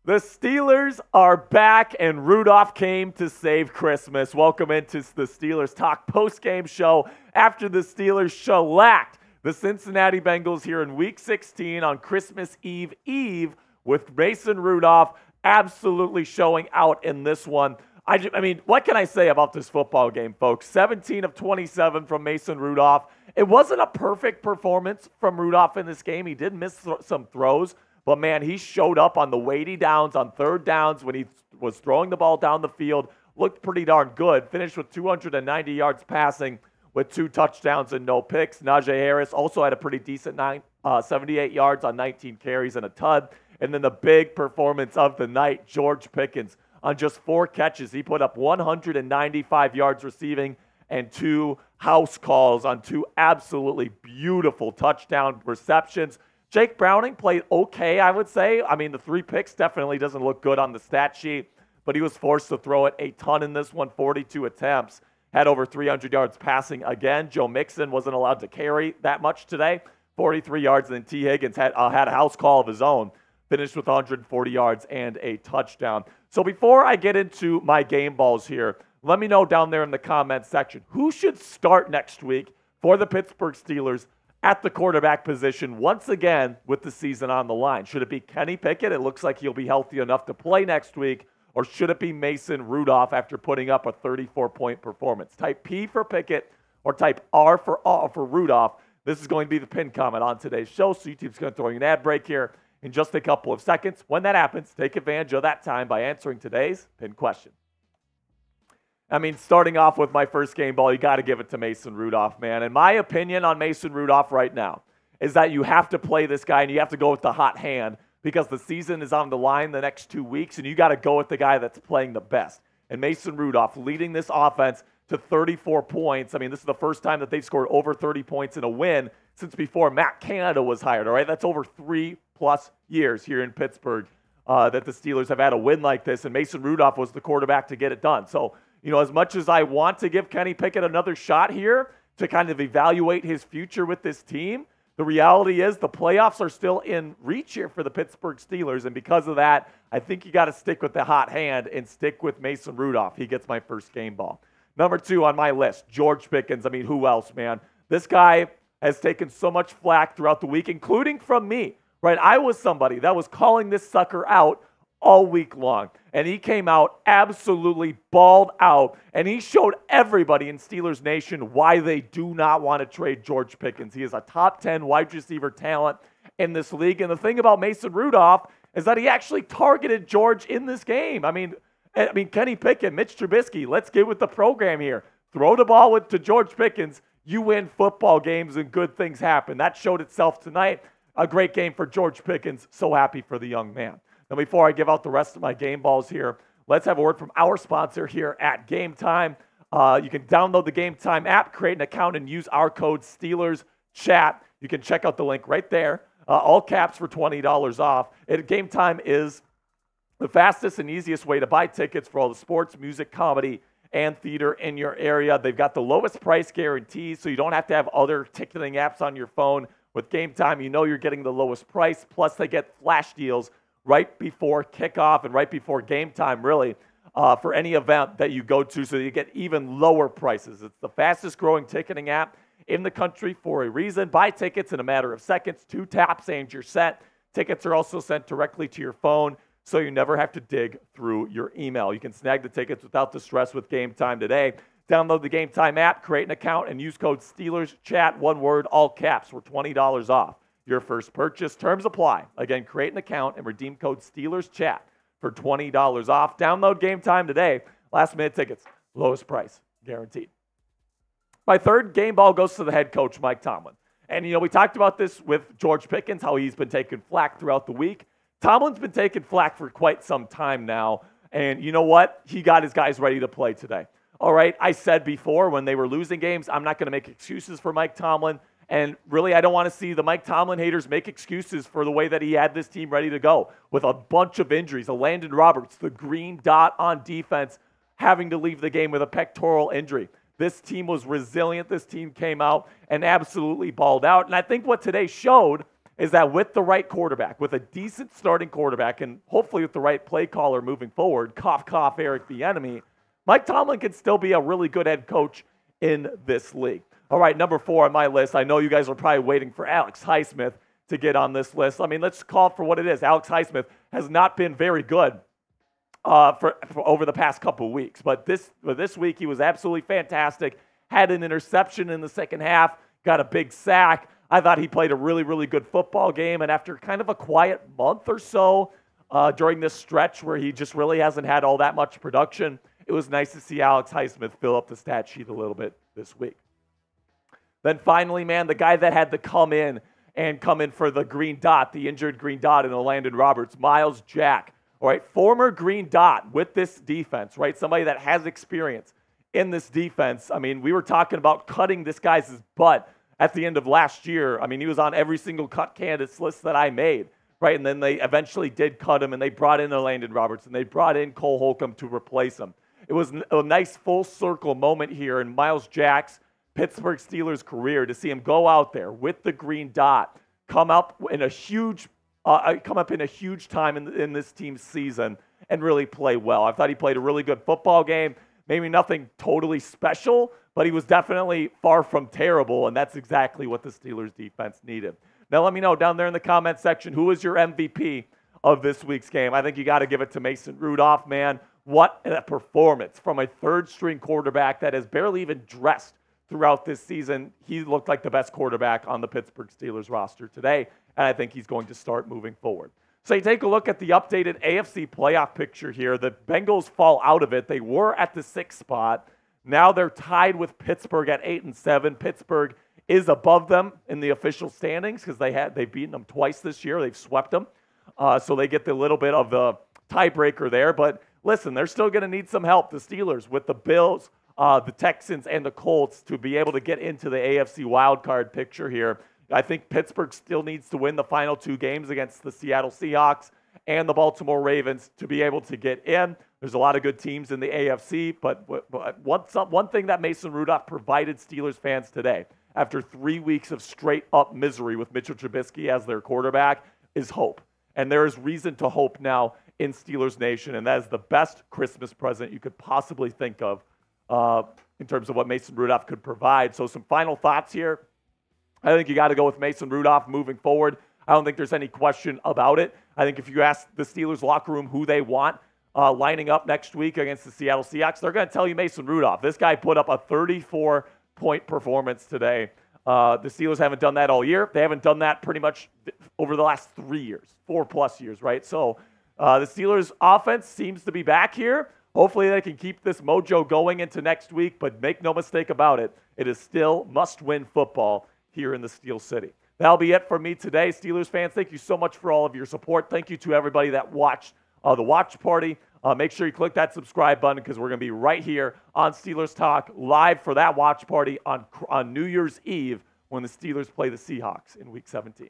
The Steelers are back, and Rudolph came to save Christmas. Welcome into the Steelers Talk post-game show after the Steelers shellacked the Cincinnati Bengals here in Week 16 on Christmas Eve with Mason Rudolph absolutely showing out in this one. I mean, what can I say about this football game, folks? 17 of 27 from Mason Rudolph. It wasn't a perfect performance from Rudolph in this game. He did miss some throws. But, man, he showed up on the weighty downs, on third downs when he was throwing the ball down the field. Looked pretty darn good. Finished with 290 yards passing with 2 touchdowns and no picks. Najee Harris also had a pretty decent 78 yards on 19 carries and a tud. And then the big performance of the night, George Pickens. On just 4 catches, he put up 195 yards receiving and 2 house calls on 2 absolutely beautiful touchdown receptions. Jake Browning played okay, I would say. I mean, the 3 picks definitely doesn't look good on the stat sheet, but he was forced to throw it a ton in this one, 42 attempts, had over 300 yards passing again. Joe Mixon wasn't allowed to carry that much today, 43 yards, and then T. Higgins had a house call of his own, finished with 140 yards and a touchdown. So before I get into my game balls here, let me know down there in the comments section, who should start next week for the Pittsburgh Steelers at the quarterback position once again with the season on the line? Should it be Kenny Pickett? It looks like he'll be healthy enough to play next week. Or should it be Mason Rudolph after putting up a 34-point performance? Type P for Pickett or type R for Rudolph. This is going to be the pinned comment on today's show. So YouTube's going to throw you an ad break here in just a couple of seconds. When that happens, take advantage of that time by answering today's pinned question. I mean, starting off with my first game ball, you got to give it to Mason Rudolph, man. And my opinion on Mason Rudolph right now is that you have to play this guy and you have to go with the hot hand because the season is on the line the next 2 weeks, and you got to go with the guy that's playing the best. And Mason Rudolph leading this offense to 34 points. I mean, this is the first time that they've scored over 30 points in a win since before Matt Canada was hired, all right? That's over 3+ years here in Pittsburgh that the Steelers have had a win like this, and Mason Rudolph was the quarterback to get it done. So, you know, as much as I want to give Kenny Pickett another shot here to kind of evaluate his future with this team, the reality is the playoffs are still in reach here for the Pittsburgh Steelers. And because of that, I think you got to stick with the hot hand and stick with Mason Rudolph. He gets my first game ball. Number 2 on my list, George Pickens. I mean, who else, man? This guy has taken so much flack throughout the week, including from me, right? I was somebody that was calling this sucker out all week long. And he came out absolutely balled out, and he showed everybody in Steelers Nation why they do not want to trade George Pickens. He is a top 10 wide receiver talent in this league. And the thing about Mason Rudolph is that he actually targeted George in this game. I mean, Kenny Pickett, Mitch Trubisky, let's get with the program here. Throw the ball to George Pickens. You win football games and good things happen. That showed itself tonight. A great game for George Pickens. So happy for the young man. Now, before I give out the rest of my game balls here, let's have a word from our sponsor here at Game Time. You can download the Game Time app, create an account, and use our code SteelersChat. You can check out the link right there. All caps for $20 off. Game Time is the fastest and easiest way to buy tickets for all the sports, music, comedy, and theater in your area. They've got the lowest price guarantee, so you don't have to have other ticketing apps on your phone. With Game Time, you know you're getting the lowest price, plus they get flash deals right before kickoff and right before game time, really, for any event that you go to, so you get even lower prices. It's the fastest growing ticketing app in the country for a reason. Buy tickets in a matter of seconds, 2 taps, and you're set. Tickets are also sent directly to your phone, so you never have to dig through your email. You can snag the tickets without the stress with Game Time today. Download the Game Time app, create an account, and use code SteelersChat, one word, all caps, for $20 off your first purchase. Terms apply. Again, create an account and redeem code SteelersChat for $20 off. Download Game Time today. Last minute tickets, lowest price, guaranteed. My third game ball goes to the head coach, Mike Tomlin. And, you know, we talked about this with George Pickens, how he's been taking flack throughout the week. Tomlin's been taking flack for quite some time now. And you know what? He got his guys ready to play today. All right, I said before when they were losing games, I'm not going to make excuses for Mike Tomlin. And really, I don't want to see the Mike Tomlin haters make excuses for the way that he had this team ready to go with a bunch of injuries. A Landon Roberts, the green dot on defense, having to leave the game with a pectoral injury. This team was resilient. This team came out and absolutely balled out. And I think what today showed is that with the right quarterback, with a decent starting quarterback, and hopefully with the right play caller moving forward, cough, cough, Eric Bieniemy, Mike Tomlin can still be a really good head coach in this league. All right, number 4 on my list. I know you guys are probably waiting for Alex Highsmith to get on this list. I mean, let's call it for what it is. Alex Highsmith has not been very good for over the past couple of weeks. But this week, he was absolutely fantastic. Had an interception in the second half, got a big sack. I thought he played a really, really good football game. And after kind of a quiet month or so during this stretch where he just really hasn't had all that much production, it was nice to see Alex Highsmith fill up the stat sheet a little bit this week. Then finally, man, the guy that had to come in for the green dot, the injured green dot in Landon Roberts, Myles Jack. All right, former green dot with this defense, right? Somebody that has experience in this defense. I mean, we were talking about cutting this guy's butt at the end of last year. I mean, he was on every single cut candidates list that I made, right? And then they eventually did cut him, and they brought in Landon Roberts, and they brought in Cole Holcomb to replace him. It was a nice full circle moment here in Myles Jack's Pittsburgh Steelers career to see him go out there with the green dot, come up in a huge time in this team's season and really play well. I thought he played a really good football game. Maybe nothing totally special, but he was definitely far from terrible, and that's exactly what the Steelers defense needed. Now let me know down there in the comment section, who is your MVP of this week's game? I think you got to give it to Mason Rudolph, man. What a performance from a third-string quarterback that has barely even dressed throughout this season. He looked like the best quarterback on the Pittsburgh Steelers roster today, and I think he's going to start moving forward. So you take a look at the updated AFC playoff picture here. The Bengals fall out of it. They were at the 6th spot. Now they're tied with Pittsburgh at 8-7. Pittsburgh is above them in the official standings because they've beaten them twice this year. They've swept them. So they get the little bit of the tiebreaker there. But listen, they're still going to need some help, the Steelers, with the Bills, the Texans, and the Colts to be able to get into the AFC wildcard picture here. I think Pittsburgh still needs to win the final 2 games against the Seattle Seahawks and the Baltimore Ravens to be able to get in. There's a lot of good teams in the AFC, but one thing that Mason Rudolph provided Steelers fans today, after 3 weeks of straight-up misery with Mitchell Trubisky as their quarterback, is hope. And there is reason to hope now in Steelers Nation, and that is the best Christmas present you could possibly think of in terms of what Mason Rudolph could provide. So some final thoughts here. I think you got to go with Mason Rudolph moving forward. I don't think there's any question about it. I think if you ask the Steelers locker room who they want lining up next week against the Seattle Seahawks, they're going to tell you Mason Rudolph. This guy put up a 34-point performance today. The Steelers haven't done that all year. They haven't done that pretty much over the last 3 years, 4+ years, right? So the Steelers offense seems to be back here. Hopefully they can keep this mojo going into next week, but make no mistake about it, it is still must-win football here in the Steel City. That'll be it for me today. Steelers fans, thank you so much for all of your support. Thank you to everybody that watched the watch party. Make sure you click that subscribe button because we're going to be right here on Steelers Talk live for that watch party on New Year's Eve when the Steelers play the Seahawks in Week 17.